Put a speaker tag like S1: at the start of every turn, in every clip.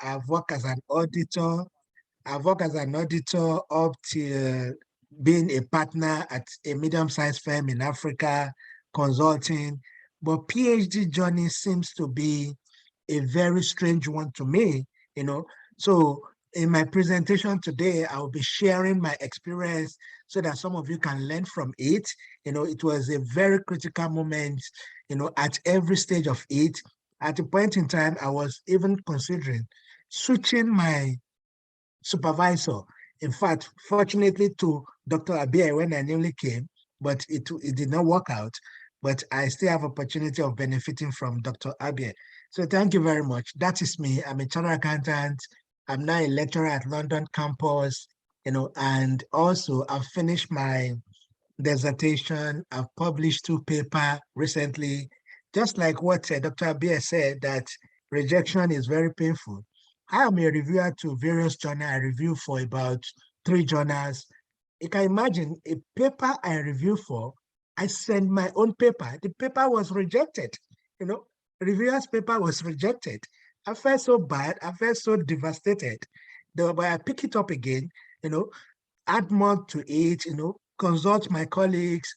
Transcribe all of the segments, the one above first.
S1: I've worked as an auditor. I've worked as an auditor up to being a partner at a medium-sized firm in Africa, consulting. But PhD journey seems to be a very strange one to me, you know. So in my presentation today, I'll be sharing my experience so that some of you can learn from it. It was a very critical moment, at every stage of it. At a point in time, I was even considering switching my supervisor. In fact, fortunately to Dr. Abia when I newly came, but it did not work out. But I still have opportunity of benefiting from Dr. Abia. So thank you very much. That is me. I'm a chartered accountant. I'm now a lecturer at London campus, and also I've finished my dissertation. I've published 2 papers recently, just like what Dr. Abia said, that rejection is very painful. I am a reviewer to various journals. I review for about 3 journals. You can imagine a paper I review for, I send my own paper. The paper was rejected. You know, reviewer's paper was rejected. I felt so bad. I felt so devastated. But I pick it up again, add more to it, consult my colleagues,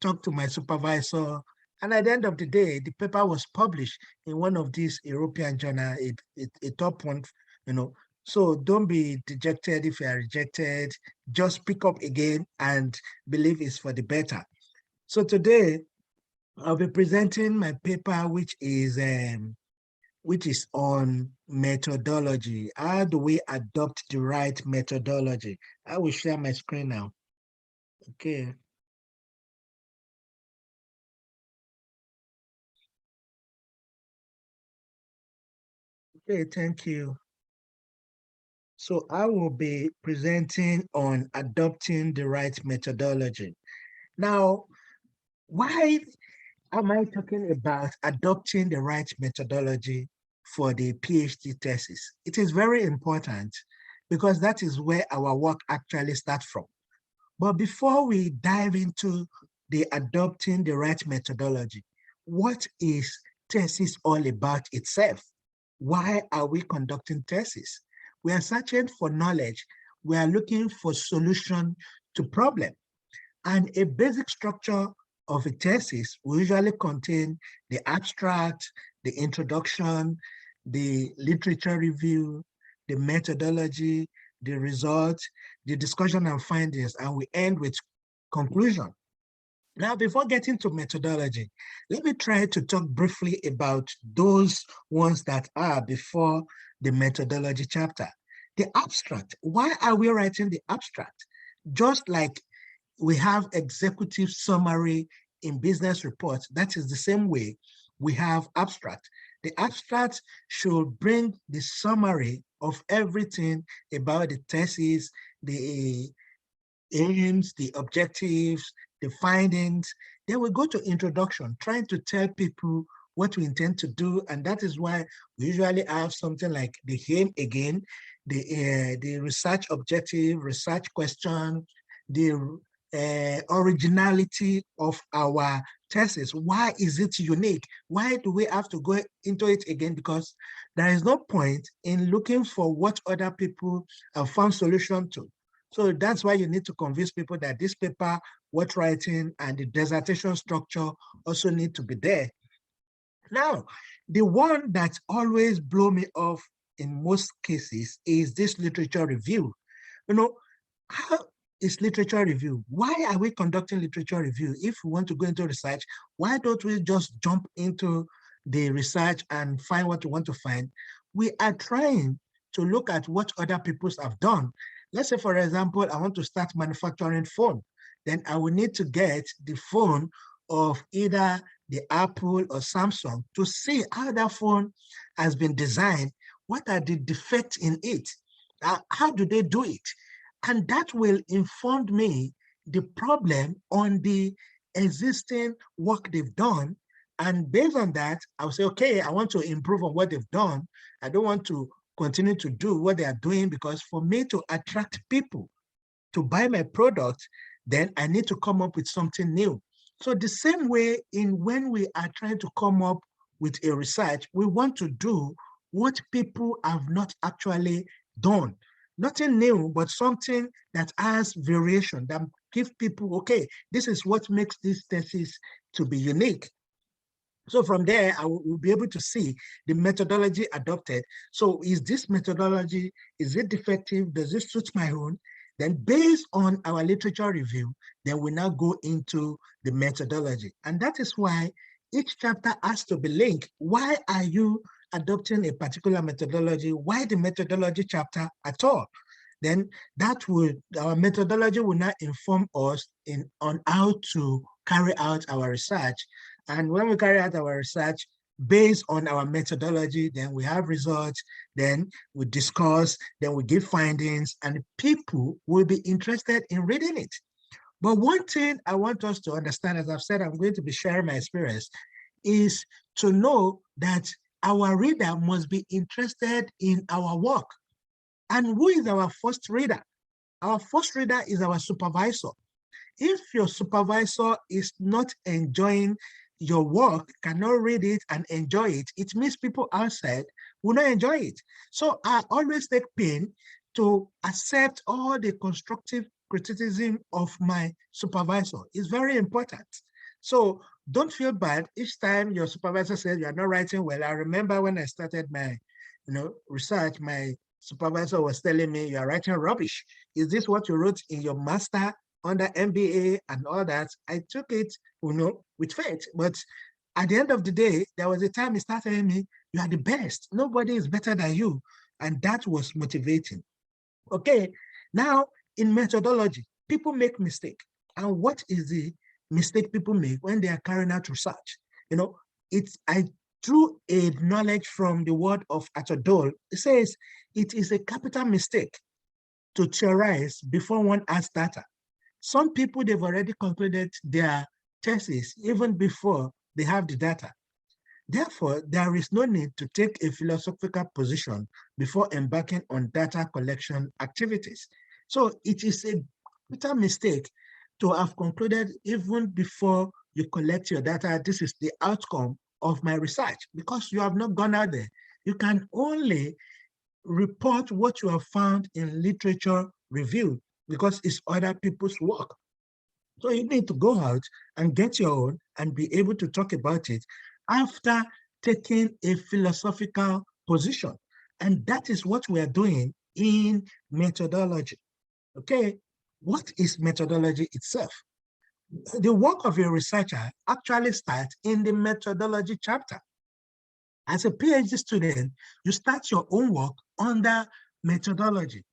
S1: talk to my supervisor. And at the end of the day, the paper was published in one of these European journal, a top one, you know. So don't be dejected if you are rejected. Just pick up again and believe it's for the better. So today, I'll be presenting my paper, which is on methodology. How do we adopt the right methodology? I will share my screen now. Okay. Okay, thank you. So I will be presenting on adopting the right methodology. Now, why am I talking about adopting the right methodology for the PhD thesis? It is very important because that is where our work actually starts from. But before we dive into the adopting the right methodology, what is thesis all about itself? Why are we conducting thesis? We are searching for knowledge. We are looking for solution to problem. And a basic structure of a thesis will usually contain the abstract, the introduction, the literature review, the methodology, the results, the discussion and findings, and we end with conclusion. Now, before getting to methodology, let me try to talk briefly about those ones that are before the methodology chapter. The abstract, why are we writing the abstract? Just like we have executive summary in business reports, that is the same way we have abstract. The abstract should bring the summary of everything about the thesis, the aims, the objectives, the findings. Then we go to introduction, trying to tell people what we intend to do. And that is why we usually have something like the aim again, the research objective, research question, the originality of our thesis. Why is it unique? Why do we have to go into it again? Because there is no point in looking for what other people have found solution to. So that's why you need to convince people that this paper, what writing, and the dissertation structure also need to be there. Now, the one that always blow me off in most cases is this literature review. How is literature review? Why are we conducting literature review? If we want to go into research, why don't we just jump into the research and find what we want to find? We are trying to look at what other people have done. Let's say, for example, I want to start manufacturing phone. Then I will need to get the phone of either the Apple or Samsung to see how that phone has been designed. What are the defects in it? How do they do it? And that will inform me the problem on the existing work they've done. And based on that, I'll say, okay, I want to improve on what they've done. I don't want to continue to do what they are doing, because for me to attract people to buy my product, then I need to come up with something new. So the same way in when we are trying to come up with a research, we want to do what people have not actually done. Nothing new, but something that has variation, that give people, okay, this is what makes this thesis to be unique. So from there, I will be able to see the methodology adopted. So is this methodology, is it defective? Does it suit my own? Then based on our literature review, then we now go into the methodology. And that is why each chapter has to be linked. Why are you adopting a particular methodology? Why the methodology chapter at all? Then our methodology will now inform us on how to carry out our research. And when we carry out our research based on our methodology, then we have results, then we discuss, then we give findings, and people will be interested in reading it. But one thing I want us to understand, as I've said, I'm going to be sharing my experience, is to know that our reader must be interested in our work. And who is our first reader? Our first reader is our supervisor. If your supervisor is not enjoying your work, cannot read it and enjoy it, it means people outside will not enjoy it. So I always take pain to accept all the constructive criticism of my supervisor. It's very important. So don't feel bad each time your supervisor says you're not writing well. I remember when I started my research, my supervisor was telling me, you're writing rubbish. Is this what you wrote in your master under MBA and all that? I took it, with faith. But at the end of the day, there was a time he started telling me, you are the best. Nobody is better than you. And that was motivating. Okay, now in methodology, people make mistake. And what is the mistake people make when they are carrying out research? I drew a knowledge from the word of Arthur Dole. It says, it is a capital mistake to theorize before one has data. Some people, they've already concluded their thesis even before they have the data. Therefore, there is no need to take a philosophical position before embarking on data collection activities. So it is a bitter mistake to have concluded even before you collect your data, this is the outcome of my research, because you have not gone out there. You can only report what you have found in literature review, because it's other people's work. So you need to go out and get your own and be able to talk about it after taking a philosophical position. And that is what we are doing in methodology. Okay, what is methodology itself? The work of a researcher actually starts in the methodology chapter. As a PhD student, you start your own work under methodology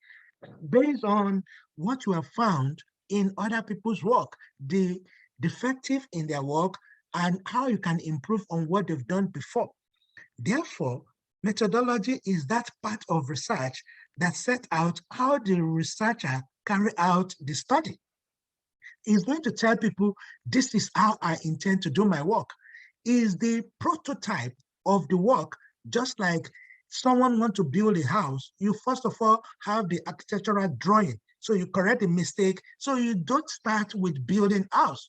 S1: based on what you have found in other people's work, the defective in their work, and how you can improve on what they've done before. Therefore, methodology is that part of research that set out how the researcher carry out the study. He's going to tell people, this is how I intend to do my work. Is the prototype of the work, just like someone wants to build a house, you first of all have the architectural drawing. So you correct the mistake. So you don't start with building house.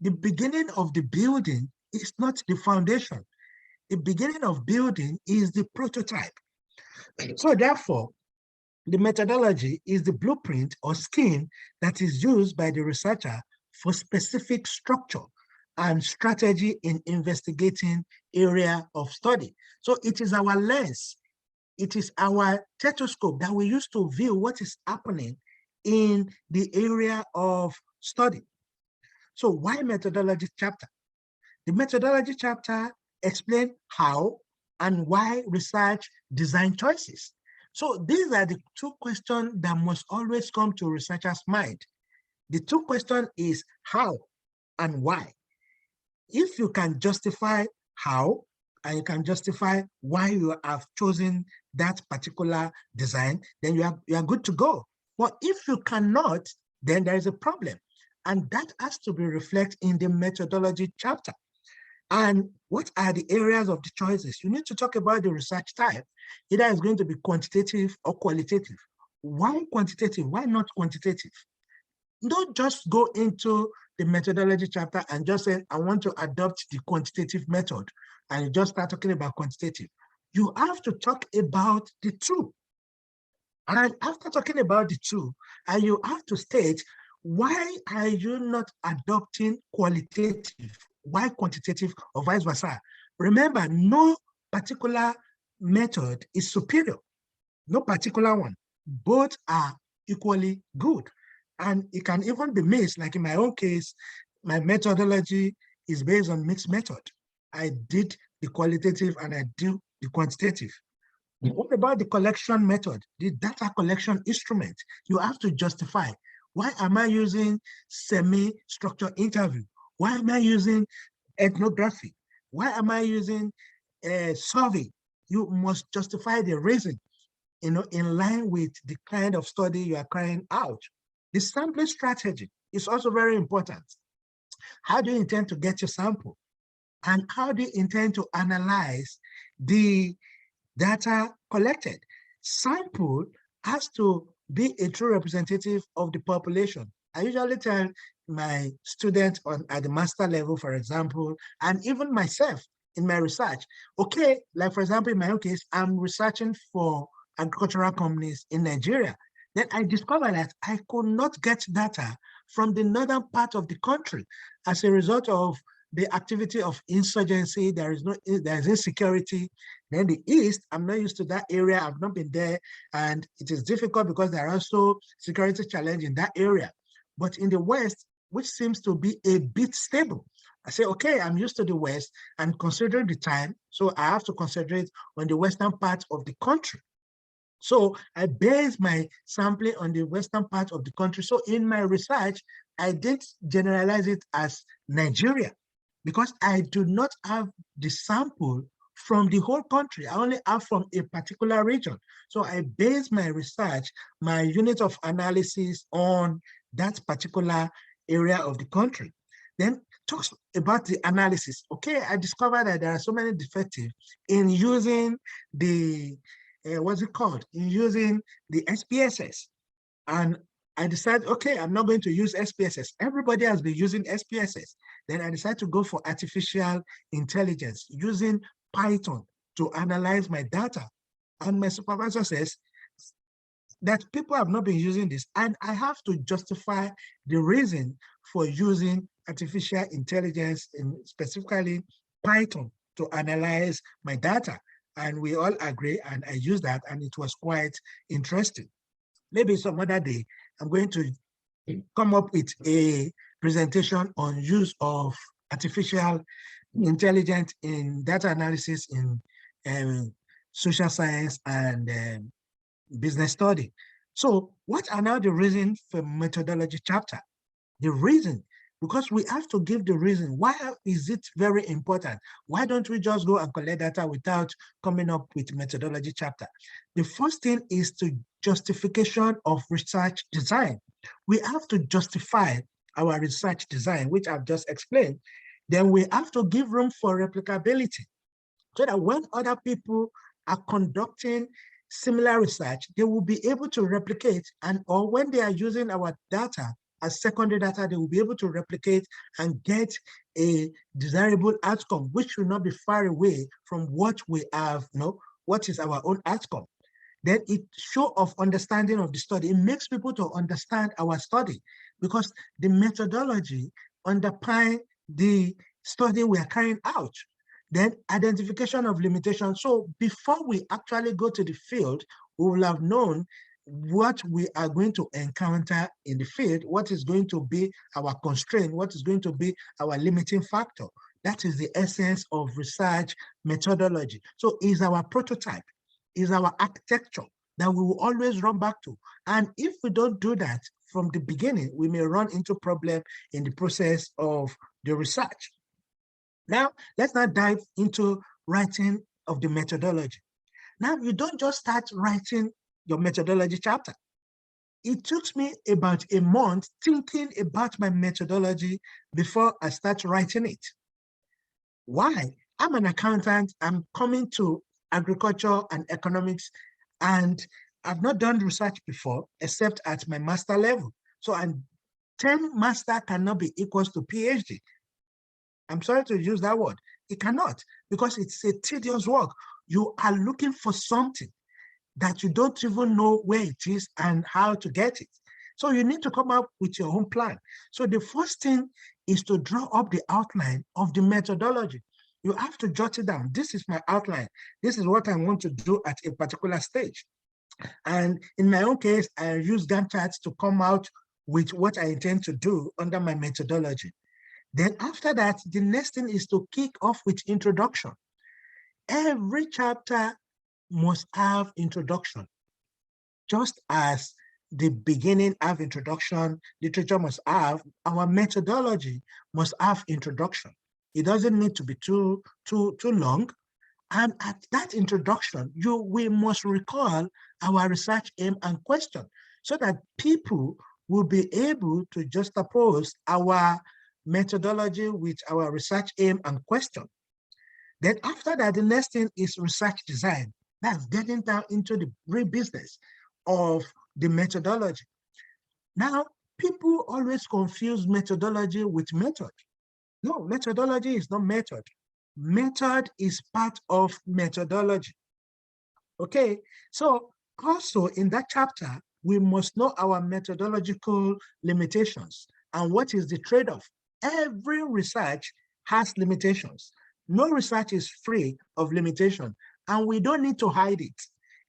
S1: The beginning of the building is not the foundation. The beginning of building is the prototype. So therefore, the methodology is the blueprint or scheme that is used by the researcher for specific structure and strategy in investigating area of study. So it is our lens, it is our stethoscope that we use to view what is happening in the area of study. So why methodology chapter? The methodology chapter explains how and why research design choices. So these are the two questions that must always come to researchers' mind. The two questions is how and why. If you can justify how, and you can justify why you have chosen that particular design, then you are good to go. But if you cannot, then there is a problem. And that has to be reflected in the methodology chapter. And what are the areas of the choices? You need to talk about the research type. Either it's going to be quantitative or qualitative. Why quantitative? Why not quantitative? Don't just go into the methodology chapter and just say, I want to adopt the quantitative method, and you just start talking about quantitative. you have to talk about the two. And after talking about the two, and you have to state, why are you not adopting qualitative? Why quantitative or vice versa? Remember, no particular method is superior. No particular one. Both are equally good. And it can even be mixed, like in my own case, my methodology is based on mixed method. I did the qualitative and I do the quantitative. What about the collection method, the data collection instrument? You have to justify, why am I using semi-structured interview? Why am I using ethnography? Why am I using a survey? You must justify the reason, in line with the kind of study you are carrying out. The sampling strategy is also very important. How do you intend to get your sample? And how do you intend to analyze the data collected? Sample has to be a true representative of the population. I usually tell my students at the master level, for example, and even myself in my research, okay, like for example, in my own case, I'm researching for agricultural companies in Nigeria. Then I discovered that I could not get data from the northern part of the country as a result of the activity of insurgency. There is insecurity. Then the East, I'm not used to that area. I've not been there. And it is difficult because there are also security challenges in that area. But in the West, which seems to be a bit stable, I say, okay, I'm used to the West and considering the time, so I have to concentrate on the western part of the country. So I base my sampling on the western part of the country. So in my research, I didn't generalize it as Nigeria because I do not have the sample from the whole country. I only have from a particular region. So I base my research, my unit of analysis on that particular area of the country. Then talks about the analysis. Okay, I discovered that there are so many defectives in using the what's it called? In using the SPSS. And I decided, okay, I'm not going to use SPSS. Everybody has been using SPSS. Then I decided to go for artificial intelligence using Python to analyze my data. And my supervisor says that people have not been using this, and I have to justify the reason for using artificial intelligence, and specifically Python, to analyze my data. And we all agree, and I used that, and it was quite interesting. Maybe some other day, I'm going to come up with a presentation on use of artificial intelligence in data analysis in social science and business study. So what are now the reasons for methodology chapter? The reason, because we have to give the reason. Why is it very important? Why don't we just go and collect data without coming up with methodology chapter? The first thing is the justification of research design. We have to justify our research design, which I've just explained. Then we have to give room for replicability so that when other people are conducting similar research, they will be able to replicate, and or when they are using our data as secondary data, they will be able to replicate and get a desirable outcome, which will not be far away from what we have, what is our own outcome. Then it show of understanding of the study. It makes people to understand our study because the methodology underpins the study we are carrying out. Then identification of limitations. So before we actually go to the field, we will have known what we are going to encounter in the field, what is going to be our constraint, what is going to be our limiting factor. That is the essence of research methodology. So is our prototype, is our architecture that we will always run back to. And if we don't do that from the beginning, we may run into problem in the process of the research. Now, let's not dive into writing of the methodology. Now, you don't just start writing your methodology chapter. It took me about a month thinking about my methodology before I start writing it. Why? I'm an accountant. I'm coming to agriculture and economics, and I've not done research before, except at my master level. So 10 master cannot be equals to PhD. I'm sorry to use that word. It cannot, because it's a tedious work. you are looking for something that you don't even know where it is and how to get it. So you need to come up with your own plan. So the first thing is to draw up the outline of the methodology. You have to jot it down. This is my outline. This is what I want to do at a particular stage. And in my own case, I use Gantt charts to come out with what I intend to do under my methodology. Then after that, the next thing is to kick off with introduction. Every chapter must have introduction. Just as the beginning have introduction, literature must have, our methodology must have introduction. It doesn't need to be too long. And at that introduction, we must recall our research aim and question so that people will be able to juxtapose our methodology with our research aim and question. Then after that, the next thing is research design. That's getting down into the real business of the methodology. Now, people always confuse methodology with method. No, methodology is not method. Method is part of methodology. Okay, so also in that chapter, we must know our methodological limitations and what is the trade-off. Every research has limitations. No research is free of limitation, and we don't need to hide it.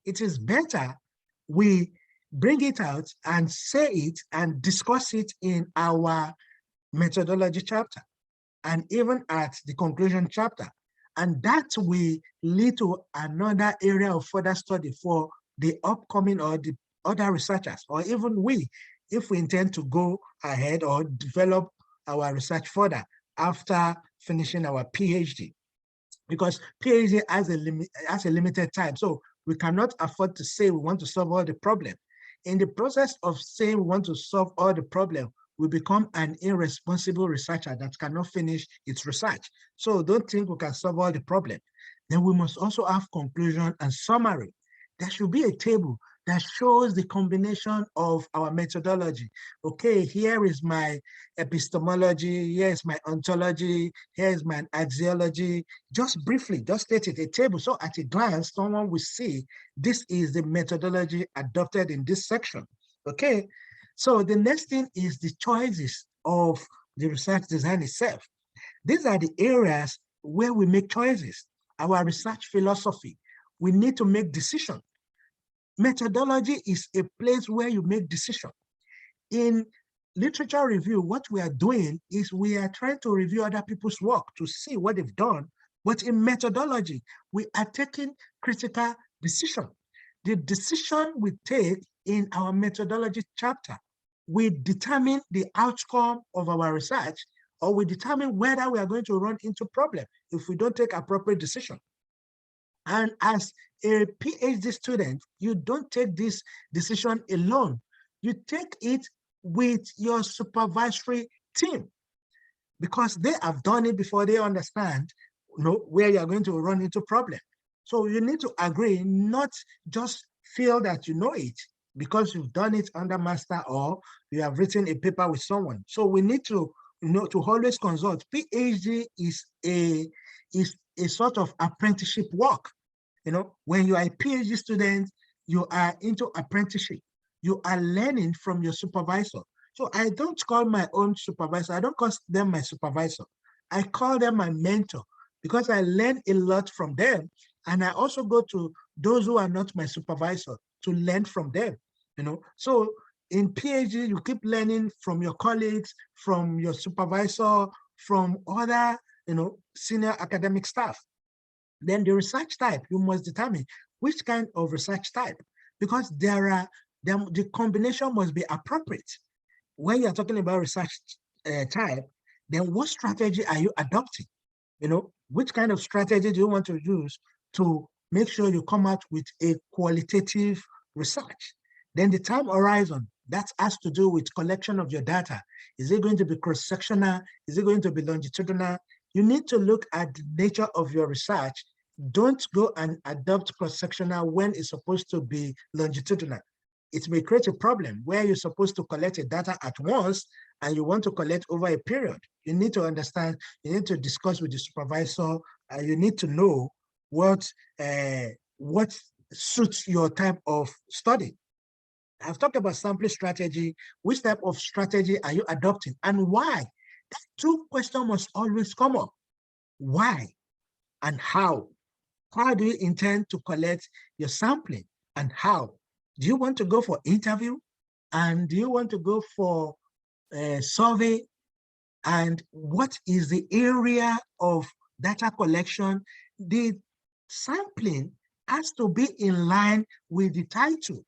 S1: It is better we bring it out and say it and discuss it in our methodology chapter and even at the conclusion chapter. And that will lead to another area of further study for the upcoming or the other researchers, or even we, if we intend to go ahead or develop our research further after finishing our PhD. Because PhD has a limited time. So we cannot afford to say we want to solve all the problem. In the process of saying we want to solve all the problem, we become an irresponsible researcher that cannot finish its research. So don't think we can solve all the problem. Then we must also have conclusion and summary. There should be a table that shows the combination of our methodology. Okay, here is my epistemology, here is my ontology, here is my axiology. Just briefly, just state it, a table. So at a glance, someone will see this is the methodology adopted in this section. Okay, so the next thing is the choices of the research design itself. These are the areas where we make choices. Our research philosophy, we need to make decisions. Methodology is a place where you make decisions. In literature review, what we are doing is we are trying to review other people's work to see what they've done. But in methodology, we are taking critical decision. The decision we take in our methodology chapter, we determine the outcome of our research, or we determine whether we are going to run into problem if we don't take appropriate decision. And as a PhD student, you don't take this decision alone. You take it with your supervisory team because they have done it before. They understand, where you're going to run into problem. So you need to agree, not just feel that you know it because you've done it under master or you have written a paper with someone. So we need to, to always consult. PhD is a sort of apprenticeship work. When you are a PhD student, you are into apprenticeship. You are learning from your supervisor. So I don't call my own supervisor. I don't call them my supervisor. I call them my mentor because I learn a lot from them. And I also go to those who are not my supervisor to learn from them. So in PhD, you keep learning from your colleagues, from your supervisor, from other, senior academic staff. Then the research type, you must determine which kind of research type, because the combination must be appropriate. When you're talking about research type, then what strategy are you adopting? Which kind of strategy do you want to use to make sure you come out with a qualitative research? Then the time horizon, that has to do with collection of your data. Is it going to be cross-sectional? Is it going to be longitudinal? You need to look at the nature of your research. Don't go and adopt cross-sectional when it's supposed to be longitudinal. It may create a problem where you're supposed to collect a data at once and you want to collect over a period. You need to understand, you need to discuss with the supervisor, you need to know what suits your type of study. I've talked about sampling strategy. Which type of strategy are you adopting and why? That two questions must always come up. Why and how? How do you intend to collect your sampling and how? Do you want to go for interview? And do you want to go for a survey? And what is the area of data collection? The sampling has to be in line with the title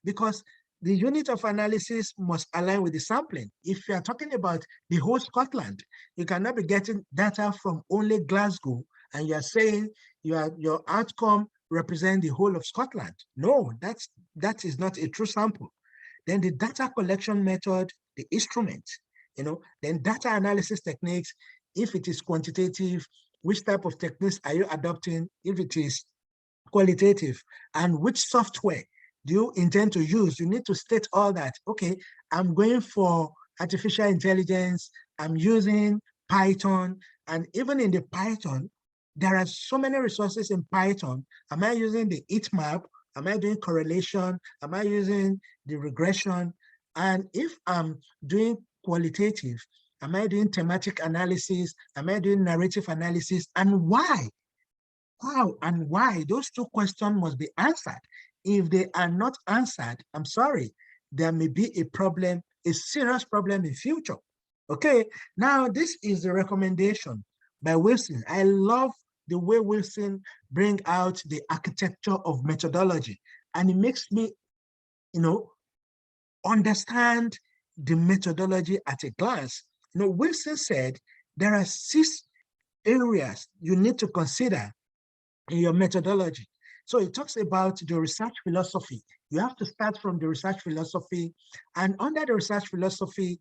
S1: because the unit of analysis must align with the sampling. If you are talking about the whole Scotland, you cannot be getting data from only Glasgow and you are saying your outcome represent the whole of Scotland. No, that is not a true sample. Then the data collection method, the instrument, then data analysis techniques, if it is quantitative, which type of techniques are you adopting? If it is qualitative, and which software do you intend to use? You need to state all that. Okay, I'm going for artificial intelligence, I'm using Python, and even in the Python, there are so many resources in Python. Am I using the heatmap? Am I doing correlation? Am I using the regression? And if I'm doing qualitative, am I doing thematic analysis? Am I doing narrative analysis? And why? How and why? Those two questions must be answered. If they are not answered, I'm sorry, there may be a problem, a serious problem in future. Okay, now this is the recommendation by Wilson. I love the way Wilson bring out the architecture of methodology, and it makes me, understand the methodology at a glance. Wilson said there are 6 areas you need to consider in your methodology. So it talks about the research philosophy. You have to start from the research philosophy. And under the research philosophy,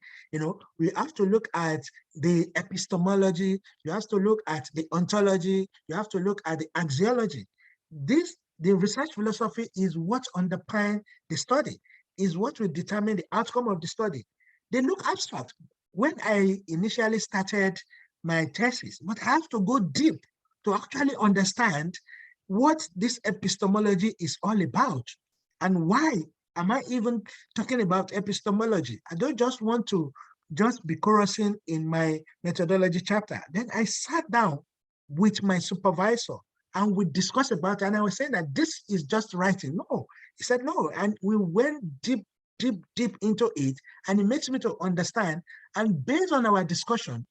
S1: we have to look at the epistemology, you have to look at the ontology, you have to look at the axiology. The research philosophy is what underpins the study, is what will determine the outcome of the study. They look abstract. When I initially started my thesis, but I have to go deep to actually understand what this epistemology is all about and why am I even talking about epistemology. I don't just want to just be chorusing in my methodology chapter. Then I sat down with my supervisor and we discussed about it, and I was saying that this is just writing. No, he said no, and we went deep into it, and it makes me to understand, and based on our discussion,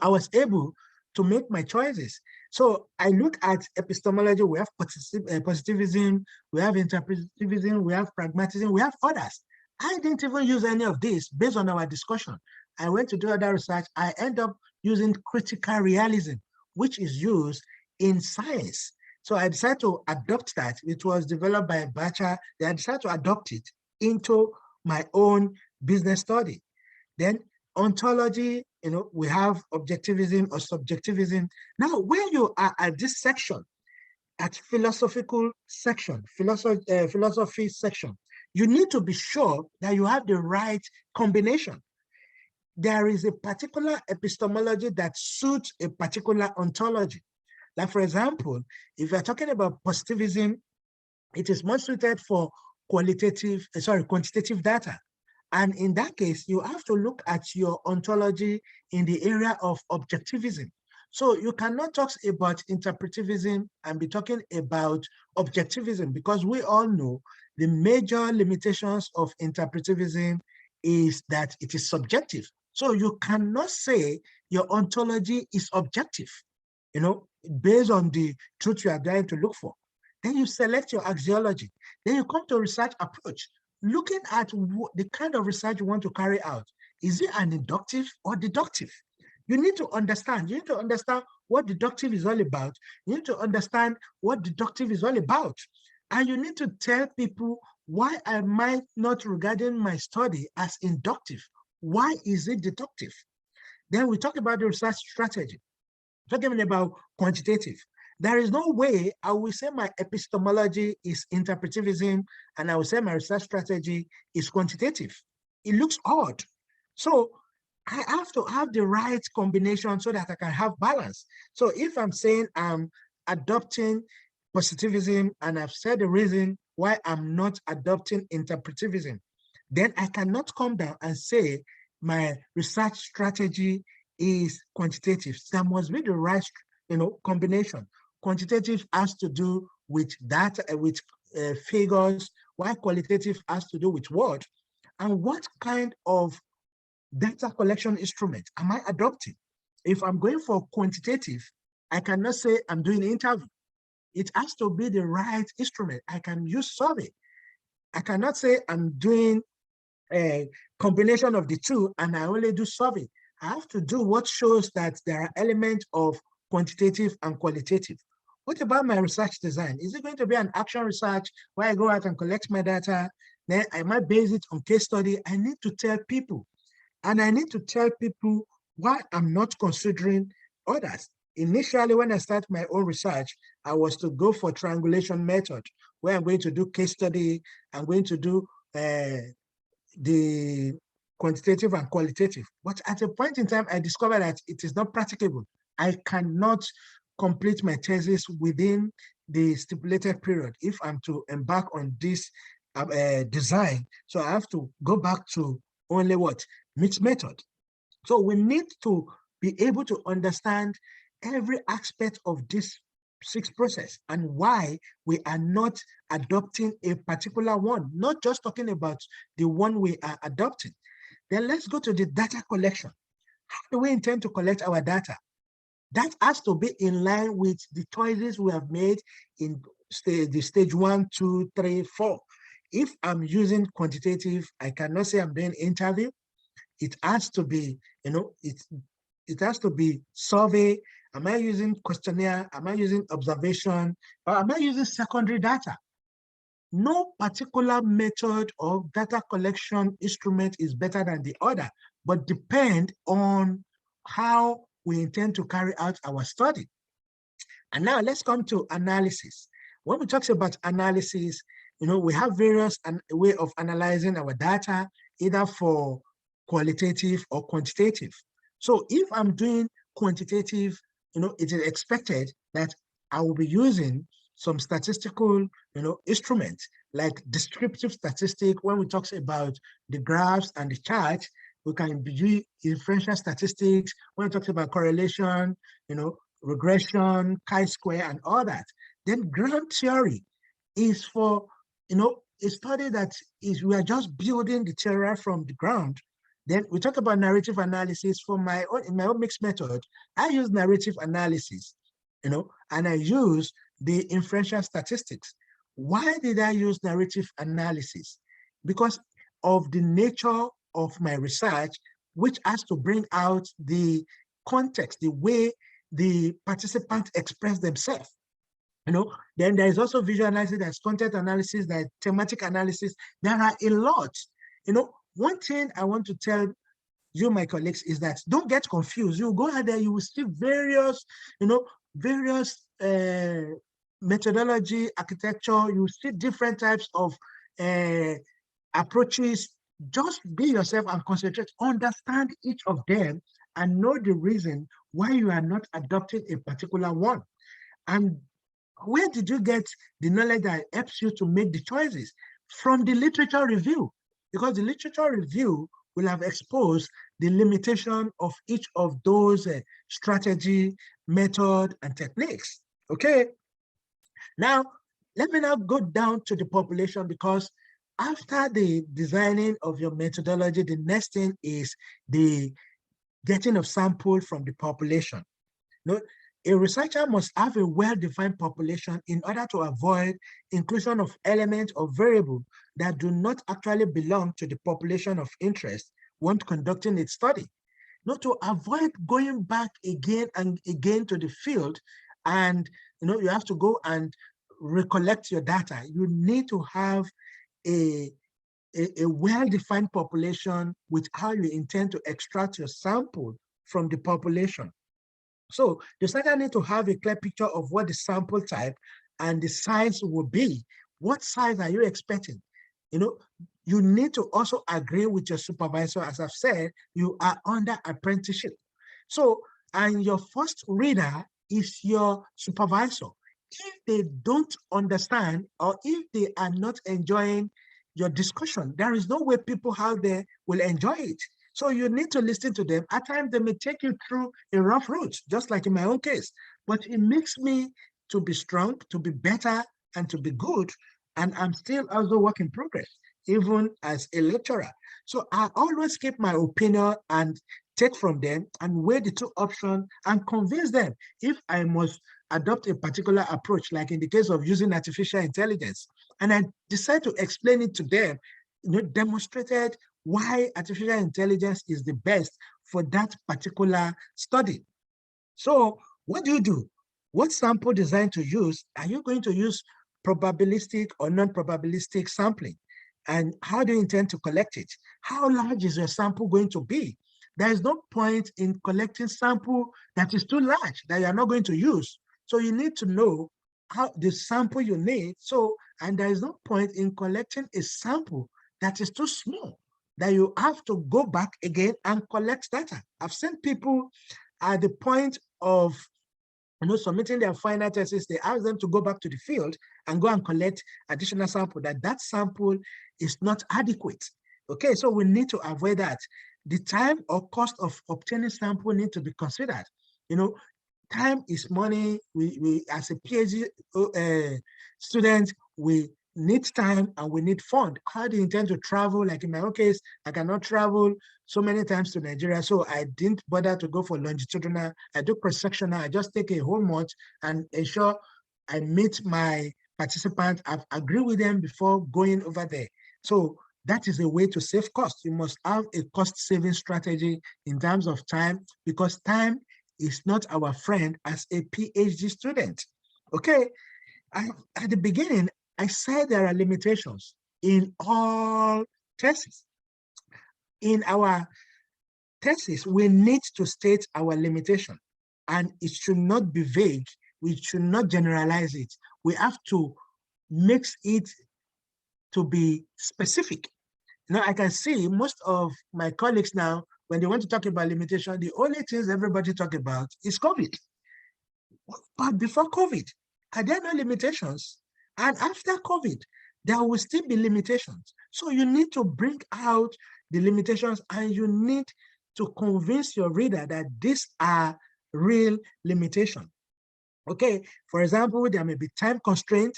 S1: I was able to make my choices. So I look at epistemology, we have positivism, we have interpretivism, we have pragmatism, we have others. I didn't even use any of this based on our discussion. I went to do other research. I end up using critical realism, which is used in science. So I decided to adopt that. It was developed by Bacha. Then I decided to adopt it into my own business study. Then ontology, we have objectivism or subjectivism. Now, where you are at this section, at philosophical section, philosophy section, you need to be sure that you have the right combination. There is a particular epistemology that suits a particular ontology. Like, for example, if you're talking about positivism, it is more suited for quantitative data. And in that case, you have to look at your ontology in the area of objectivism. So you cannot talk about interpretivism and be talking about objectivism, because we all know the major limitations of interpretivism is that it is subjective. So you cannot say your ontology is objective, based on the truth you are trying to look for. Then you select your axiology. Then you come to research approach, looking at the kind of research you want to carry out. Is it an inductive or deductive? You need to understand. You need to understand what deductive is all about. You need to understand what deductive is all about. And you need to tell people, why am I not regarding my study as inductive? Why is it deductive? Then we talk about the research strategy. Talking about quantitative. There is no way I will say my epistemology is interpretivism and I will say my research strategy is quantitative. It looks odd. So I have to have the right combination so that I can have balance. So if I'm saying I'm adopting positivism and I've said the reason why I'm not adopting interpretivism, then I cannot come down and say my research strategy is quantitative. There must be the right, combination. Quantitative has to do with data, with figures, while qualitative has to do with what? And what kind of data collection instrument am I adopting? If I'm going for quantitative, I cannot say I'm doing interview. It has to be the right instrument. I can use survey. I cannot say I'm doing a combination of the two and I only do survey. I have to do what shows that there are elements of quantitative and qualitative. What about my research design? Is it going to be an action research where I go out and collect my data? Then I might base it on case study. I need to tell people, and I need to tell people why I'm not considering others. Initially, when I started my own research, I was to go for triangulation method, where I'm going to do case study, I'm going to do the quantitative and qualitative. But at a point in time, I discovered that it is not practicable. I cannot complete my thesis within the stipulated period if I'm to embark on this design. So I have to go back to only what? Mixed method. So we need to be able to understand every aspect of this six process and why we are not adopting a particular one, not just talking about the one we are adopting. Then let's go to the data collection. How do we intend to collect our data? That has to be in line with the choices we have made in the stage 1, 2, 3, 4. If I'm using quantitative, I cannot say I'm doing interview. It has to be, it has to be survey. Am I using questionnaire? Am I using observation? Or am I using secondary data? No particular method of data collection instrument is better than the other, but depend on how we intend to carry out our study. And now let's come to analysis. When we talk about analysis, we have various way of analyzing our data, either for qualitative or quantitative. So if I'm doing quantitative, it is expected that I will be using some statistical, instruments like descriptive statistic. When we talk about the graphs and the charts, we can use inferential statistics. When we talk about correlation, regression, chi-square, and all that. Then ground theory is for, a study that is, we are just building the theory from the ground. Then we talk about narrative analysis. In my own mixed method, I use narrative analysis, and I use the inferential statistics. Why did I use narrative analysis? Because of the nature of my research, which has to bring out the context, the way the participants express themselves. Then there is also visual analysis, there's content analysis, there's thematic analysis. There are a lot. One thing I want to tell you, my colleagues, is that don't get confused. You go out there, you will see various, various methodology, architecture. You will see different types of approaches. Just be yourself and concentrate, understand each of them and know the reason why you are not adopting a particular one. And where did you get the knowledge that helps you to make the choices? From the literature review, because the literature review will have exposed the limitation of each of those strategy, method, and techniques. Okay. Now, let me now go down to the population, because after the designing of your methodology, the next thing is the getting of sample from the population. A researcher must have a well-defined population in order to avoid inclusion of elements or variables that do not actually belong to the population of interest when conducting its study. To avoid going back again and again to the field, and you have to go and recollect your data. You need to have a well-defined population with how you intend to extract your sample from the population. So the researcher needs to have a clear picture of what the sample type and the size will be. What size are you expecting? You need to also agree with your supervisor. As I've said, you are under apprenticeship. So, and your first reader is your supervisor. If they don't understand or if they are not enjoying your discussion, there is no way people out there will enjoy it. So you need to listen to them. At times they may take you through a rough road, just like in my own case, but it makes me to be strong, to be better, and to be good. And I'm still also work in progress, even as a lecturer. So I always keep my opinion and take from them and weigh the two options and convince them if I must adopt a particular approach, like in the case of using artificial intelligence. And I decide to explain it to them, demonstrated why artificial intelligence is the best for that particular study. So what do you do? What sample design to use? Are you going to use probabilistic or non-probabilistic sampling? And how do you intend to collect it? How large is your sample going to be? There is no point in collecting sample that is too large that you are not going to use. So you need to know how the sample you need. So, and there is no point in collecting a sample that is too small that you have to go back again and collect data. I've seen people at the point of submitting their final thesis, they ask them to go back to the field and go and collect additional sample, that sample is not adequate. Okay, so we need to avoid that. The time or cost of obtaining sample need to be considered. Time is money. We as a PhD student, we need time and we need fund. How do you intend to travel? Like in my own case, I cannot travel so many times to Nigeria, so I didn't bother to go for longitudinal. I do cross-sectional. I just take a whole month and ensure I meet my participants. I've agreed with them before going over there. So that is a way to save cost. You must have a cost-saving strategy in terms of time, because time is not our friend as a PhD student. Okay, at the beginning, I said there are limitations in all tests. In our thesis, we need to state our limitation, and it should not be vague. We should not generalize it. We have to mix it to be specific. I can see most of my colleagues now, when they want to talk about limitation, the only things everybody talk about is COVID. But before COVID, are there no limitations? And after COVID, there will still be limitations. So you need to bring out the limitations, and you need to convince your reader that these are real limitations. Okay, for example, there may be time constraint.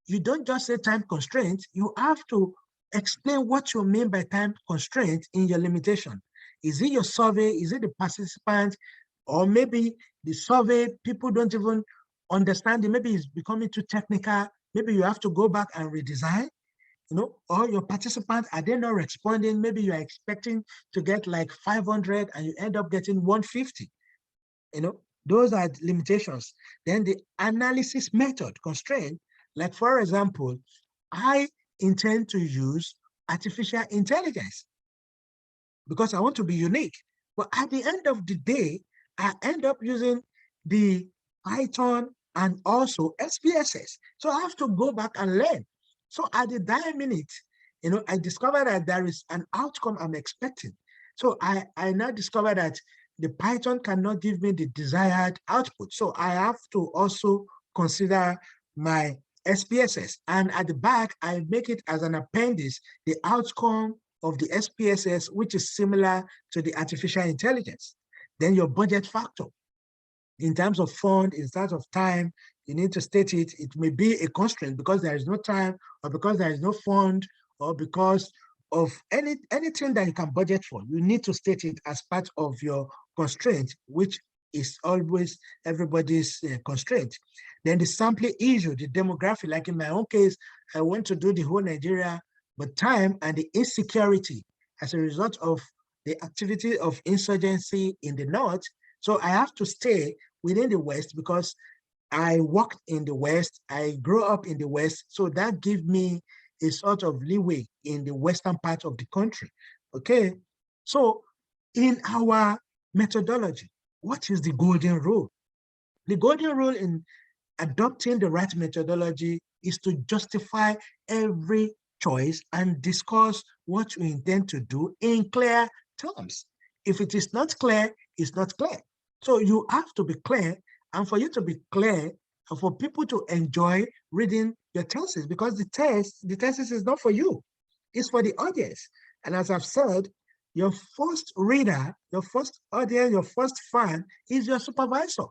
S1: You don't just say time constraint, you have to explain what you mean by time constraint in your limitation. Is it your survey? Is it the participant? Or maybe the survey, people don't even understand it. Maybe it's becoming too technical. Maybe you have to go back and redesign, or your participants, are they not responding? Maybe you are expecting to get like 500 and you end up getting 150. Those are limitations. Then the analysis method constraint, like for example, I intend to use artificial intelligence because I want to be unique. But at the end of the day, I end up using the Python and also SPSS. So I have to go back and learn. So at the dying minute, I discovered that there is an outcome I'm expecting. So I now discover that the Python cannot give me the desired output. So I have to also consider my SPSS. And at the back, I make it as an appendix, the outcome of the SPSS, which is similar to the artificial intelligence. Then your budget factor. In terms of fund, in terms of time, you need to state it. It may be a constraint because there is no time, or because there is no fund, or because of anything that you can budget for. You need to state it as part of your constraint, which is always everybody's constraint. Then the sampling issue, the demographic, like in my own case, I want to do the whole Nigeria, but time and the insecurity as a result of the activity of insurgency in the north. So I have to stay within the West because I worked in the West, I grew up in the West, so that gives me a sort of leeway in the western part of the country, okay? So in our methodology, what is the golden rule? The golden rule in adopting the right methodology is to justify every choice and discuss what you intend to do in clear terms. If it is not clear, it's not clear. So you have to be clear, and for you to be clear, and for people to enjoy reading your thesis, because the thesis is not for you, it's for the audience. And as I've said, your first reader, your first audience, your first fan is your supervisor.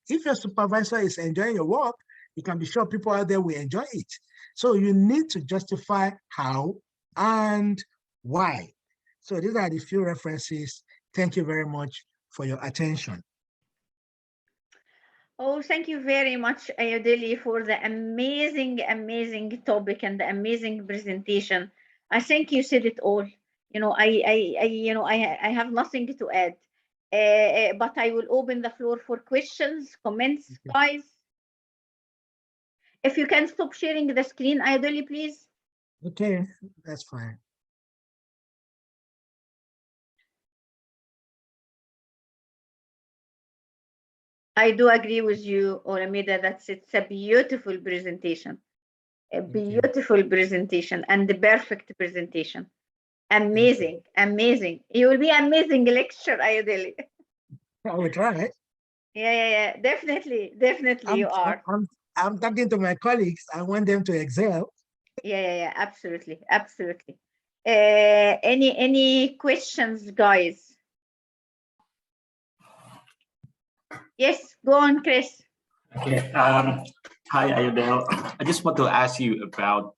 S1: If your supervisor is enjoying your work, you can be sure people out there will enjoy it. So you need to justify how and why. So these are the few references. Thank you very much for your attention.
S2: Oh, thank you very much, Ayodele, for the amazing, amazing topic and the amazing presentation. I think you said it all. I have nothing to add. But I will open the floor for questions, comments, guys. If you can stop sharing the screen, Ayodele, please.
S1: Okay, that's fine.
S2: I do agree with you, Olamide, that it's a beautiful presentation. A beautiful presentation and the perfect presentation. Amazing, amazing. You will be amazing lecture, Ayodele.
S1: I will try.
S2: Yeah. Definitely, you are.
S1: I'm talking to my colleagues. I want them to excel.
S2: Yeah. Absolutely. Any questions, guys? Yes, go on, Chris.
S3: Okay. Hi, Ayodele. I just want to ask you about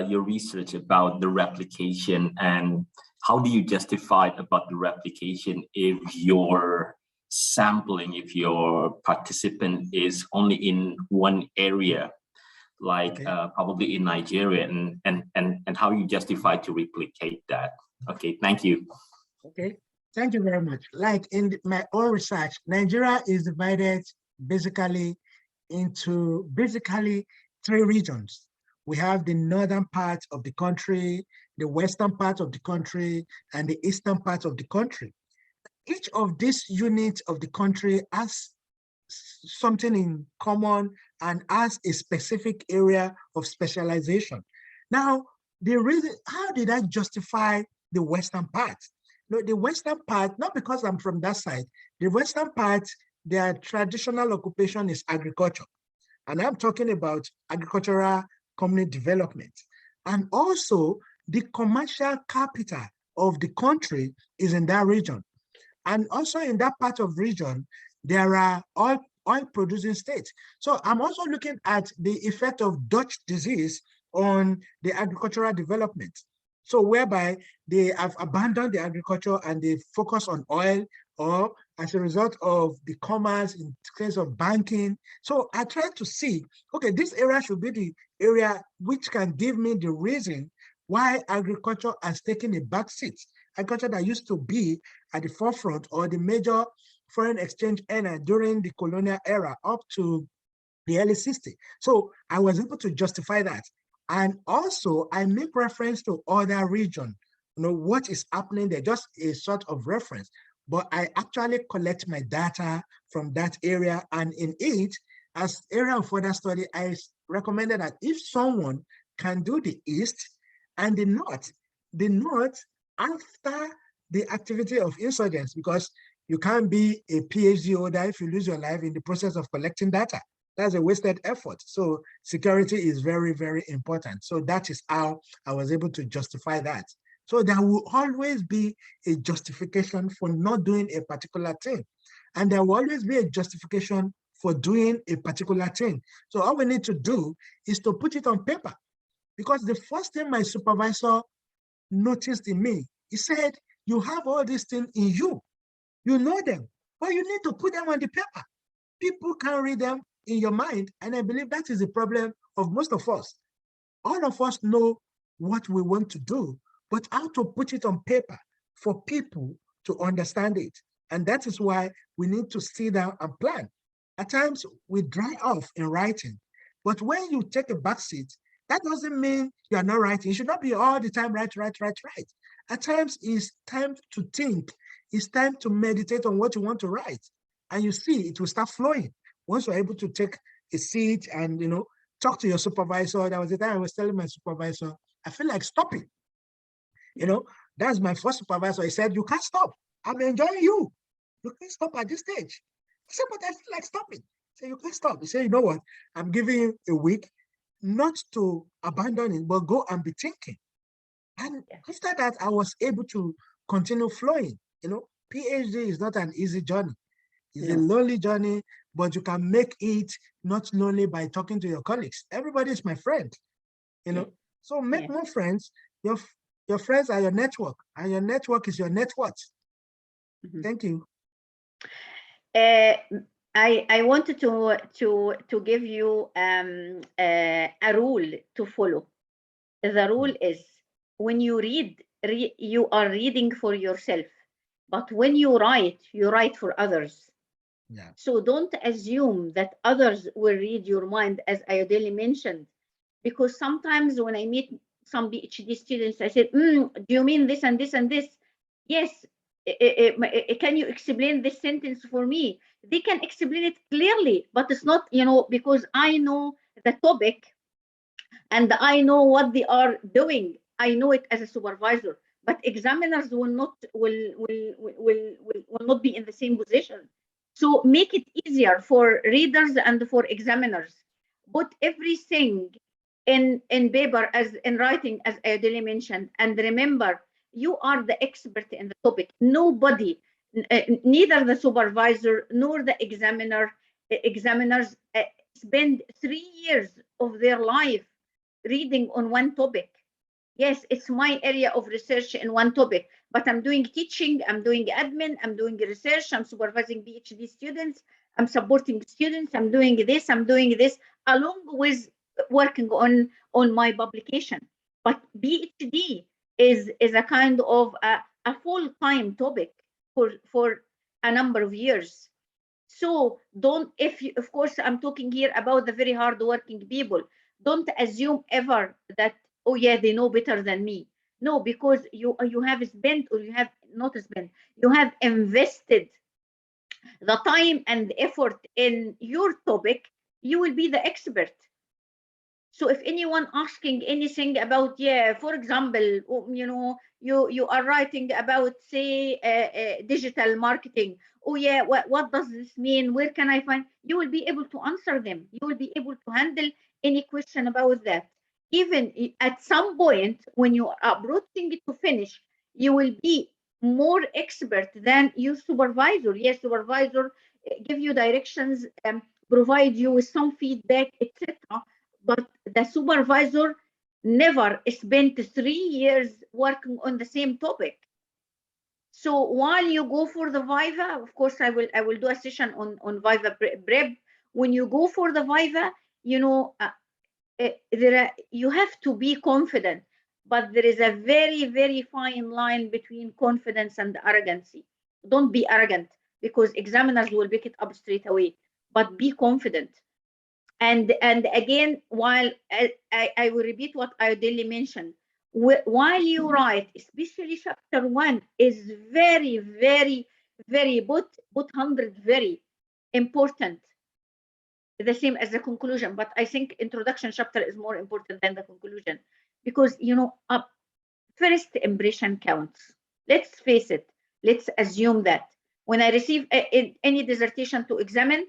S3: your research about the replication, and how do you justify about the replication if your sampling, if your participant is only in one area, like probably in Nigeria, and how you justify to replicate that? Okay, thank you.
S1: Okay, thank you very much. Like in my own research, Nigeria is divided basically into three regions. We have the northern part of the country, the western part of the country, and the eastern part of the country. Each of these units of the country has something in common and has a specific area of specialization. Now, the reason, how did I justify the western part? No, the western part, not because I'm from that side, the western part, their traditional occupation is agriculture. And I'm talking about agricultural community development. And also the commercial capital of the country is in that region. And also in that part of region, there are oil producing states. So I'm also looking at the effect of Dutch disease on the agricultural development. So whereby they have abandoned the agriculture and they focus on oil, or as a result of the commerce in case of banking. So I tried to see, okay, this area should be the area which can give me the reason why agriculture has taken a back seat. Agriculture that used to be at the forefront or the major foreign exchange earner during the colonial era up to the early 60s. So I was able to justify that. And also I make reference to other regions, what is happening there, just a sort of reference. But I actually collect my data from that area. And in it, as area of further study, I recommended that if someone can do the East and the North after the activity of insurgents, because you can't be a PhD holder if you lose your life in the process of collecting data. That's a wasted effort. So security is very, very important. So that is how I was able to justify that. So there will always be a justification for not doing a particular thing. And there will always be a justification for doing a particular thing. So all we need to do is to put it on paper. Because the first thing my supervisor noticed in me, he said, you have all these things in you. You know them, but you need to put them on the paper. People can read them in your mind. And I believe that is the problem of most of us. All of us know what we want to do, but how to put it on paper for people to understand it. And that is why we need to sit down and plan. At times we dry off in writing, but when you take a back seat, that doesn't mean you are not writing. You should not be all the time write. At times it's time to think. It's time to meditate on what you want to write. And you see, it will start flowing. Once you're able to take a seat and, talk to your supervisor. There was a time I was telling my supervisor, I feel like stopping. That's my first supervisor. He said, you can't stop. I'm enjoying you. You can't stop at this stage. I said, but I feel like stopping. He said, you can't stop. He said, you know what? I'm giving you a week not to abandon it, but go and be thinking. And after that, I was able to continue flowing. You know, PhD is not an easy journey. It's a lonely journey, but you can make it not lonely by talking to your colleagues. Everybody is my friend, you know. So make more friends. Your friends are your network, and your network is your net worth. Thank you.
S2: I wanted to give you a rule to follow. The rule is when you read, you are reading for yourself, but when you write for others.
S1: Yeah.
S2: So don't assume that others will read your mind, as Ayodele mentioned, because sometimes when I meet some PhD students, I said, do you mean this and this and this? Yes. Can you explain this sentence for me? They can explain it clearly, but it's not, because I know the topic and I know what they are doing. I know it as a supervisor, but examiners will not be in the same position. So make it easier for readers and for examiners. Put everything in paper, as in writing, as Ayodele mentioned, and remember, you are the expert in the topic. Nobody, neither the supervisor nor the examiners spend 3 years of their life reading on one topic. Yes, it's my area of research in one topic, but I'm doing teaching, I'm doing admin, I'm doing research, I'm supervising PhD students, I'm supporting students, I'm doing this, along with working on my publication. But PhD is a kind of a full-time topic for a number of years. So of course, I'm talking here about the very hardworking people. Don't assume ever that, oh yeah, they know better than me. No, because you have spent, or you have not spent, you have invested the time and effort in your topic, you will be the expert. So if anyone asking anything about, for example, you are writing about, say, digital marketing. Oh yeah, what does this mean? Where can I find? You will be able to answer them. You will be able to handle any question about that. Even at some point when you are approaching it to finish, you will be more expert than your supervisor. Yes, supervisor give you directions, provide you with some feedback, etc. But the supervisor never spent 3 years working on the same topic. So while you go for the Viva, of course, I will do a session on Viva prep. When you go for the Viva, you have to be confident, but there is a very, very fine line between confidence and arrogancy. Don't be arrogant, because examiners will pick it up straight away, but be confident. And again, while I will repeat what Ayodele mentioned, while you write, especially chapter 1 is very, very, very, put 100, very important, the same as the conclusion. But I think introduction chapter is more important than the conclusion, because first impression counts. Let's face it. Let's assume that when I receive any dissertation to examine,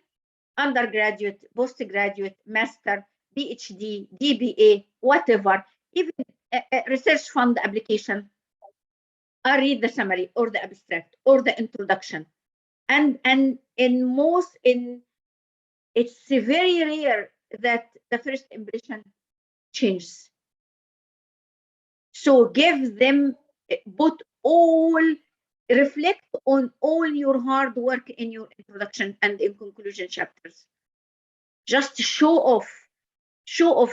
S2: undergraduate, postgraduate, master, PhD, DBA, whatever, even a research fund application, I read the summary or the abstract or the introduction. And it's very rare that the first impression changes. So give them, reflect on all your hard work in your introduction and in conclusion chapters. Just show off.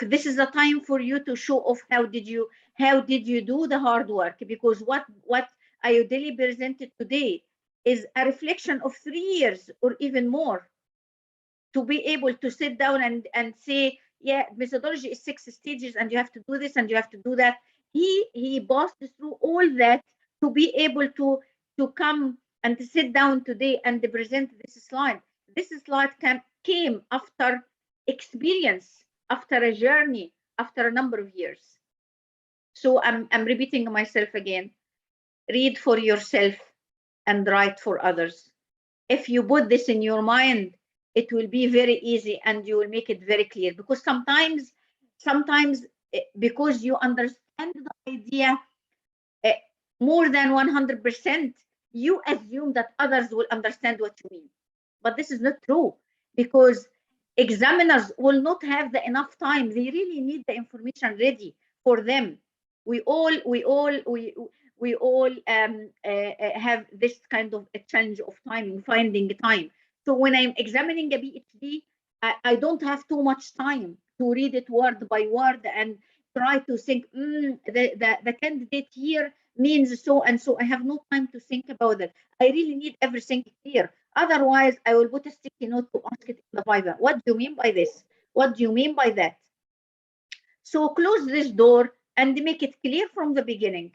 S2: This is the time for you to show off how did you do the hard work, because what Ayodele presented today is a reflection of 3 years or even more. To be able to sit down and say, yeah, methodology is 6 stages and you have to do this and you have to do that. He passed through all that to be able to come and to sit down today and present this slide. This slide came after experience, after a journey, after a number of years. So I'm repeating myself again. Read for yourself and write for others. if you put this in your mind, it will be very easy and you will make it very clear. Because sometimes because you understand the idea more than 100%, you assume that others will understand what you mean. But this is not true, because examiners will not have the enough time. They really need the information ready for them. We all have this kind of a challenge of time, finding time. So when I'm examining a PhD, I don't have too much time to read it word by word and try to think, the candidate here means so and so. I have no time to think about it. I really need everything clear. Otherwise, I will put a sticky note to ask it in the Viva. What do you mean by this? What do you mean by that? So close this door and make it clear from the beginning.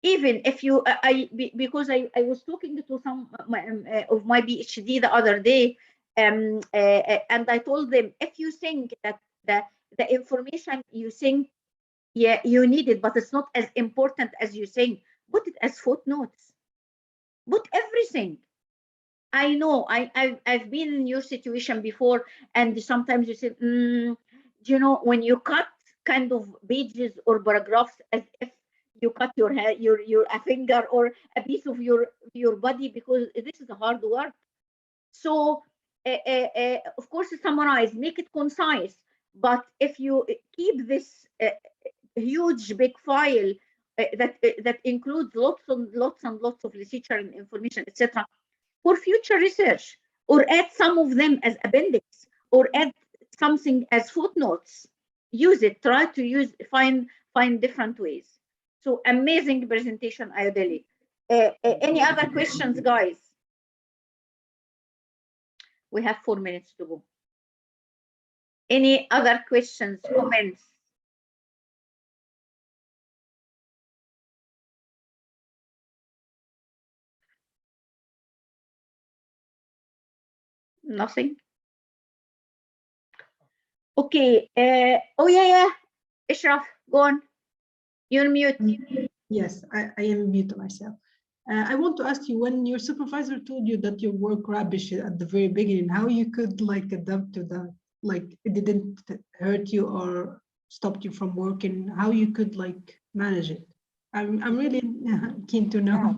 S2: Even if you, because I was talking to some of my PhD the other day, and I told them, if you think that the information you think you need it, but it's not as important as you think, put it as footnotes. Put everything. I know I've been in your situation before, and sometimes you say, you know, when you cut kind of pages or paragraphs as if you cut your hair, your a finger or a piece of your body, because this is hard work. So of course, summarize, make it concise. But if you keep this huge big file that includes lots and lots and lots of literature and information, etc., for future research, or add some of them as appendix, or add something as footnotes, use it. Try to find different ways. So amazing presentation, Ayodele. Any other questions, guys? We have 4 minutes to go. Any other questions, comments? Nothing? Okay. Oh, yeah. Ishraf, go on. You're mute.
S4: Yes, I am mute myself. I want to ask you, when your supervisor told you that your work rubbish at the very beginning, how you could like adapt to that? Like it didn't hurt you or stopped you from working? How you could like manage it? I'm really keen to know.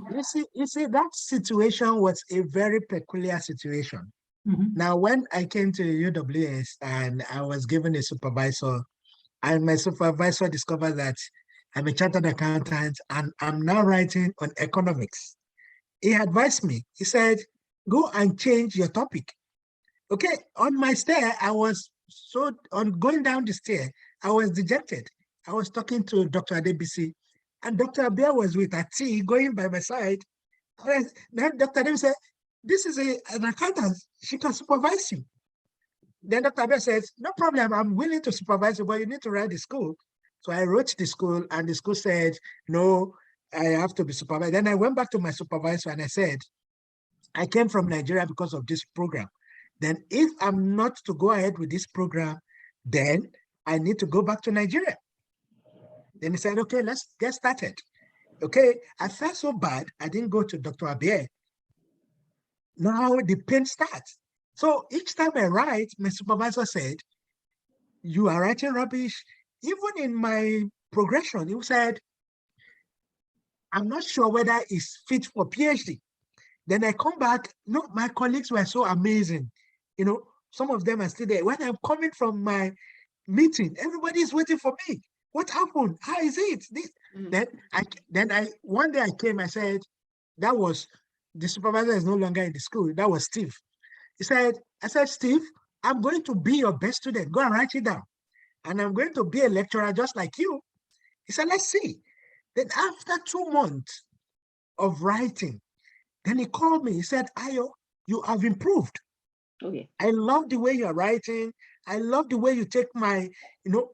S1: You see, that situation was a very peculiar situation. Now, when I came to UWS and I was given a supervisor, and my supervisor discovered that I'm a chartered accountant and I'm now writing on economics, he advised me. He said, go and change your topic. Okay, on my stair, on going down the stair, I was dejected. I was talking to Dr. Adebisi, and Dr. Abia was with a tea going by my side. Then Dr. Adebisi said, this is an accountant, she can supervise you. Then Dr. Abia says, no problem, I'm willing to supervise you, but you need to write the school. So I wrote the school, and the school said, no, I have to be supervised. Then I went back to my supervisor and I said, I came from Nigeria because of this program. Then if I'm not to go ahead with this program, then I need to go back to Nigeria. Then he said, okay, let's get started. Okay, I felt so bad, I didn't go to Dr. Abia. Now the pain starts. So each time I write, my supervisor said, you are writing rubbish. Even in my progression, he said, I'm not sure whether it's fit for PhD. Then I come back, no, my colleagues were so amazing. You know, some of them are still there. When I'm coming from my meeting, everybody is waiting for me. What happened? How is it? One day I came, I said, that was, the supervisor is no longer in the school. That was Steve. I said, Steve, I'm going to be your best student. Go and write it down. And I'm going to be a lecturer just like you. He said, let's see. Then after 2 months of writing, then he called me. He said, Ayo, you have improved.
S2: Okay.
S1: I love the way you're writing. I love the way you take my,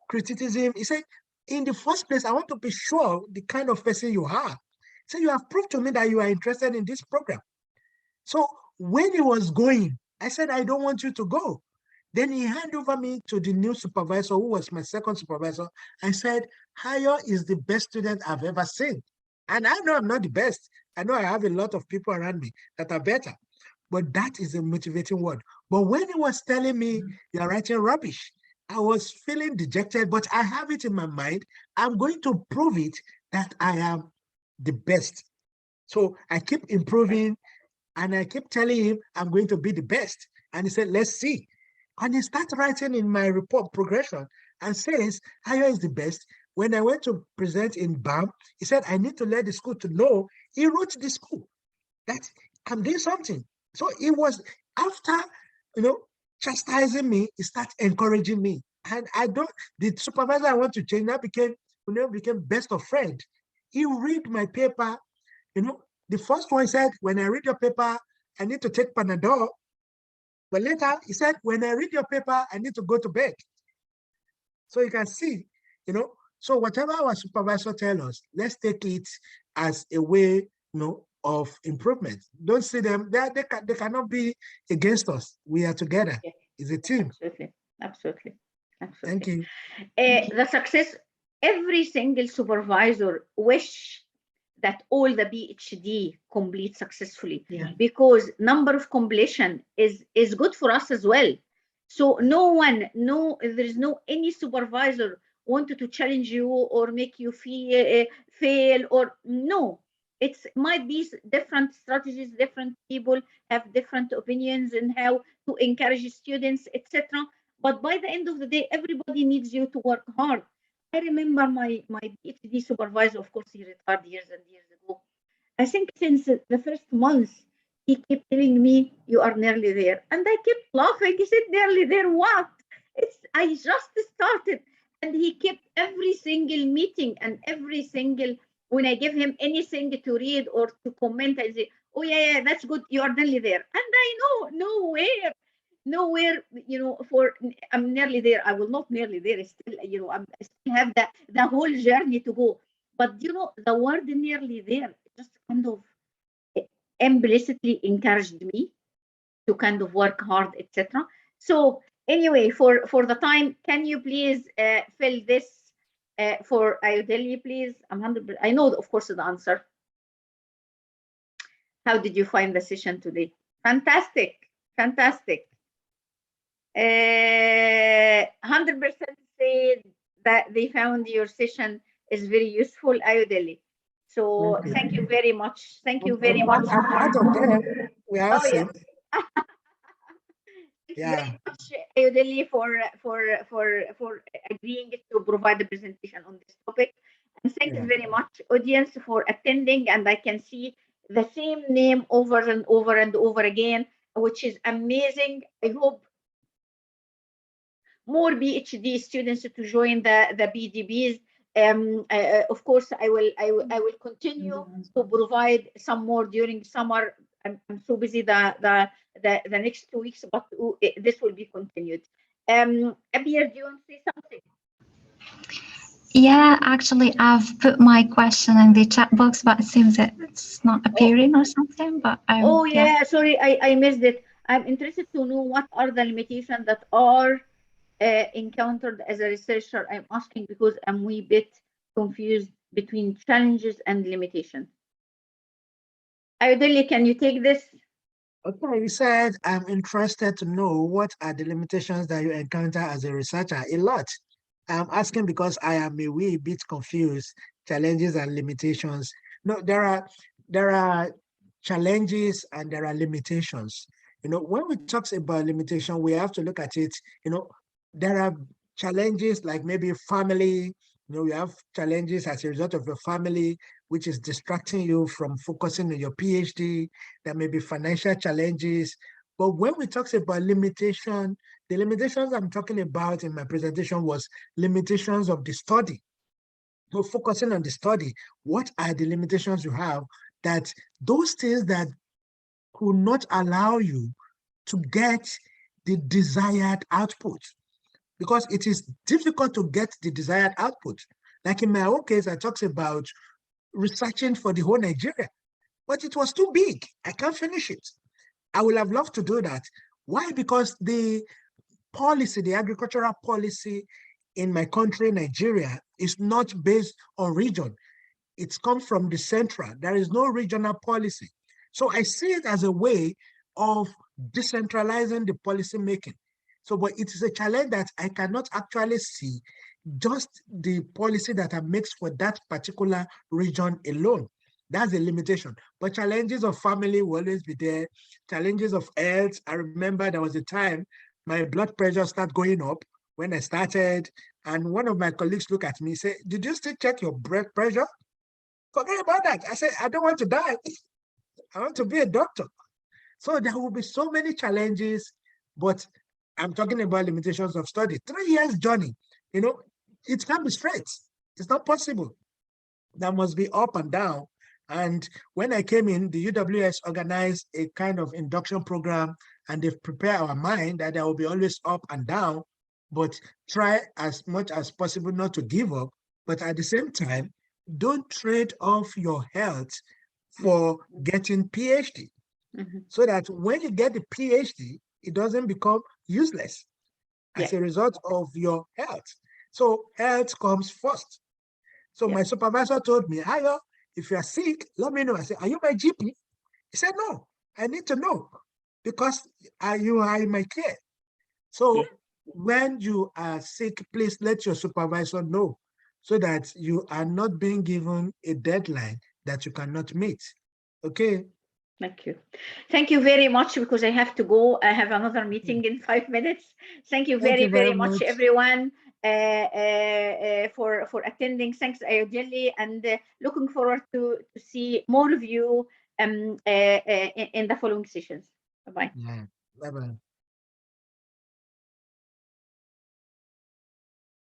S1: criticism. He said, in the first place, I want to be sure the kind of person you are. So you have proved to me that you are interested in this program. So when he was going, I said, I don't want you to go. Then he handed over me to the new supervisor, who was my second supervisor. I said, Hayo is the best student I've ever seen. And I know I'm not the best. I know I have a lot of people around me that are better. but that is a motivating word. But when he was telling me you're writing rubbish, I was feeling dejected, but I have it in my mind. I'm going to prove it that I am the best. So I keep improving and I keep telling him I'm going to be the best. And he said, let's see. And he started writing in my report progression and says, Ayo is the best. When I went to present in BAM, he said, I need to let the school to know he wrote the school that I'm doing something. So it was after, chastising me, he started encouraging me. And the supervisor I want to change now became best of friend. He read my paper, the first one said, when I read your paper, I need to take Panadol. But later he said, when I read your paper, I need to go to bed. So you can see, so whatever our supervisor tells us, let's take it as a way, of improvement. Don't see them, they cannot be against us. We are together.
S2: Yeah.
S1: It's a team.
S2: Absolutely. Absolutely. Absolutely.
S1: Thank you.
S2: The success, every single supervisor wish that all the PhD complete successfully, because number of completion is good for us as well. So there is no any supervisor wanted to challenge you or make you fail or no. It might be different strategies, different people have different opinions in how to encourage students, etc. But by the end of the day, everybody needs you to work hard. I remember my PhD supervisor, of course, he retired years and years ago. I think since the first month, he kept telling me, you are nearly there. And I kept laughing. He said, nearly there, what? I just started. And he kept every single meeting and every single, when I give him anything to read or to comment, I say, oh, yeah, that's good. You are nearly there. And I know, nowhere, I'm nearly there. I will not nearly there. Still, I still have the whole journey to go. But, the word nearly there just kind of implicitly encouraged me to kind of work hard, etc. So anyway, for the time, can you please fill this for Ayodele, please? I'm 100%. I know, of course, the answer. How did you find the session today? Fantastic. 100% said that they found your session is very useful, Ayodele. So thank you very much. Thank you very much.
S1: I'm part of them. We are same.
S2: Thank you very much, Ayodele, for agreeing to provide the presentation on this topic. And thank you very much, audience, for attending. And I can see the same name over and over and over again, which is amazing. I hope more PhD students to join the PDBs. Of course, I will continue to provide some more during summer. I'm so busy the next 2 weeks, but this will be continued. Abir, do you want to say something?
S5: Yeah, actually, I've put my question in the chat box, but it seems that it's not appearing or something. But
S2: sorry, I missed it. I'm interested to know what are the limitations that are encountered as a researcher. I'm asking because I'm a wee bit confused between challenges and limitations. Ayodele, can you take this?
S1: Okay, you said I'm interested to know what are the limitations that you encounter as a researcher. A lot. I'm asking because I am a wee bit confused. Challenges and limitations. No, there are challenges and there are limitations. When we talk about limitation, we have to look at it. There are challenges like maybe family. You have challenges as a result of your family, which is distracting you from focusing on your PhD. There may be financial challenges. But when we talk about limitation, the limitations I'm talking about in my presentation was limitations of the study. So focusing on the study, what are the limitations you have that those things that could not allow you to get the desired output? Because it is difficult to get the desired output. Like in my own case, I talked about researching for the whole Nigeria, but it was too big. I can't finish it. I would have loved to do that. Why? Because the policy, the agricultural policy in my country, Nigeria, is not based on region. It's come from the central. There is no regional policy. So I see it as a way of decentralizing the policy making. So, but it is a challenge that I cannot actually see just the policy that are made for that particular region alone. That's a limitation. But challenges of family will always be there. Challenges of health. I remember there was a time my blood pressure started going up when I started, and one of my colleagues looked at me and said, "Did you still check your blood pressure?" Forget about that. I said, "I don't want to die. I want to be a doctor." So there will be so many challenges, but I'm talking about limitations of study. 3 years journey, you know, it can't be straight. It's not possible. There must be up and down. And when I came in, the UWS organized a kind of induction program, and they've prepared our mind that there will be always up and down, but try as much as possible not to give up. But at the same time, don't trade off your health for getting PhD. So that when you get the PhD, it doesn't become useless as a result of your health. So health comes first. So my supervisor told me, "Ayo, if you are sick, let me know." I said, "Are you my GP?" He said, "No, I need to know because you are in my care." So when you are sick, please let your supervisor know so that you are not being given a deadline that you cannot meet. Okay.
S2: Thank you. Thank you very much, because I have to go. I have another meeting in 5 minutes. Thank you very, very much, everyone, for attending. Thanks, Ayodele, and looking forward to see more of you in the following sessions. Bye-bye.
S1: Yeah. Bye-bye.